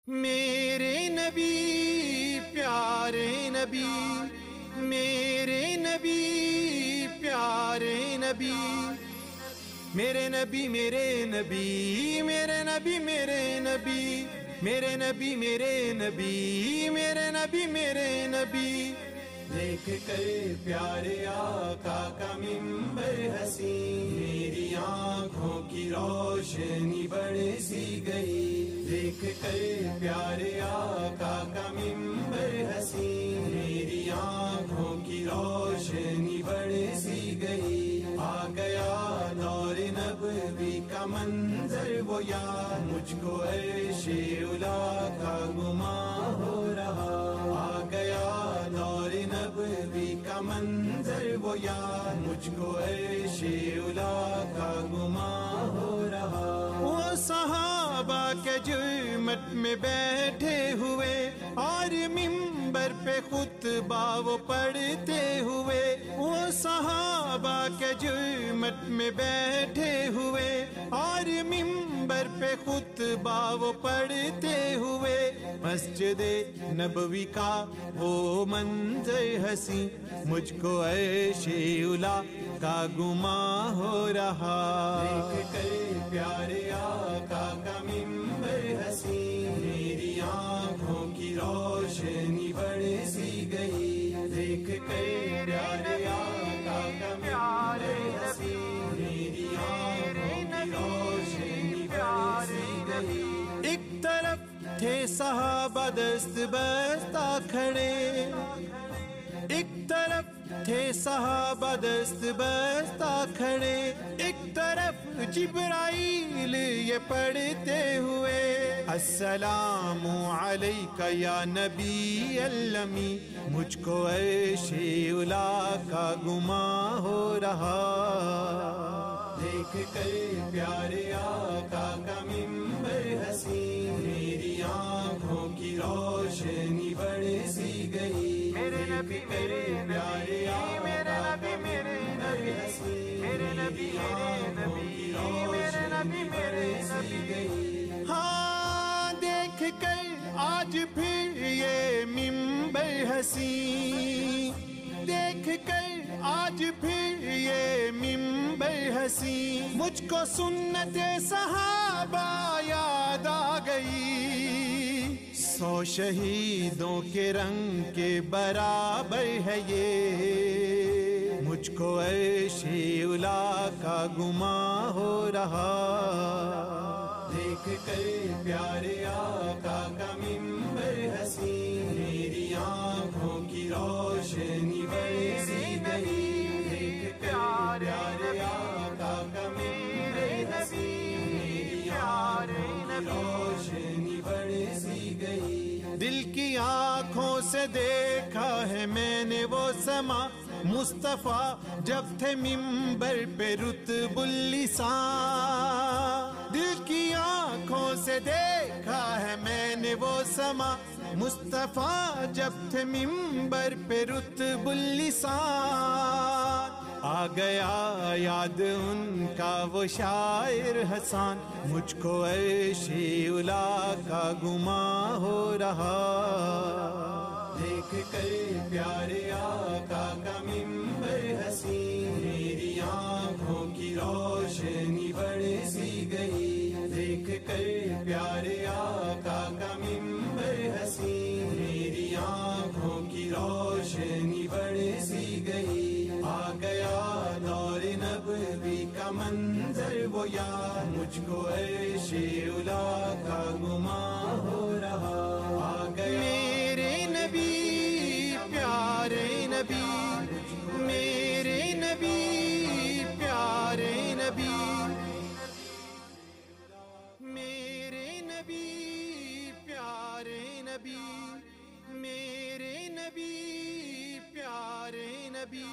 میرے نبی پیارے نبی، میرے نبی پیارے نبی، میرے نبی میرے نبی، میرے نبی میرے نبی، میرے نبی میرے نبی، میرے نبی میرے نبی۔ دیکھ کر پیارے آقا کا منبر حسین، میری آنکھوں کی روشنی بڑھ سی گئی۔ دیکھ کر پیارے آقا کا منبر حسین، میری آنکھوں کی روشنی بڑھ سی گئی۔ آ گیا دور نبوی کا منظر وہ یاد، مجھ کو عرش اولیٰ کا گماں ہو رہا۔ آ گیا دور نبوی کا منظر وہ یاد، مجھ کو عرش اولیٰ کا گماں ہو رہا۔ وہ صحابہ کے جرمٹ میں بیٹھے ہوئے اور منبر پہ خطبہ وہ پڑھتے ہوئے، وہ صحابہ کے جرمٹ میں بیٹھے ہوئے اور منبر پہ خطبہ وہ پڑھتے ہوئے۔ مسجد نبوی کا وہ منظر حسین، مجھ کو عرش اولیٰ کا گماں ہو رہا۔ دیکھ کر پیارے آقا کا منبر حسین، میری آنکھوں کی روشنی بڑھ سی گئی۔ دیکھ کر پیارے آقا کا منبر حسین، میری آنکھوں کی روشنی بڑھ سی گئی۔ ایک طرف تھے صحابہ دست بستہ کھڑے، ایک طرف تھے صحابہ دست بستہ کھڑے، ایک طرف جبرائیل یہ پڑھتے ہوئے، السلام علیک یا نبی المی، مجھ کو عرش اولیٰ کا گماں ہو رہا۔ دیکھ کر پیارے آقا کا منبر حسین، میری آنکھوں کی روشنی بڑھ سی گئی۔ میرے نبی میرے پیارے میرے نبی میرے نبی، میرے نبی میرے نبی، میرے نبی میرے نبی۔ ہاں دیکھ کر آج پھر یہ منبر حسین، دیکھ کر آج پھر یہ منبر حسین، مجھ کو سنت صحابہ یاد آ گئی۔ 100 شہیدوں کے رنگ کے برابر ہے یہ، مجھ کو عرش اولیٰ کا گماں ہو رہا۔ دیکھ کر پیارے آقا کا منبر حسین، میری آنکھوں کی روشنی بڑھ سی گئی۔ دیکھ کر پیارے آقا کا منبر حسین، میری آنکھوں کی روشنی بڑھ سی گئی۔ دل کی آنکھوں سے دیکھا ہے میں نے وہ سما، مصطفیٰ جب تھے منبر پہ رتب اللسان۔ دل کی آنکھوں سے دیکھا ہے میں نے وہ سما، مصطفیٰ جب تھے منبر پہ رتب اللسان۔ آ گیا یاد ان کا وہ شاعر حسان، مجھ کو عرش اولیٰ کا گماں ہو رہا۔ دیکھ کر پیارے آقا کا منبر حسین، میری آنکھوں کی روشنی بڑھ سی گئی۔ دیکھ کر پیارے آقا کا منبر حسین، میری آنکھوں کی روشنی بڑھ سی گئی۔ آ گیا دور نبوی کا منظر وہ یاد، مجھ کو عرش اولیٰ کا گماں ہو رہا۔ آ گیا میرے نبی پیارے نبی، میرے نبی پیارے نبی، میرے نبی پیارے نبی، میرے نبی پیارے نبی۔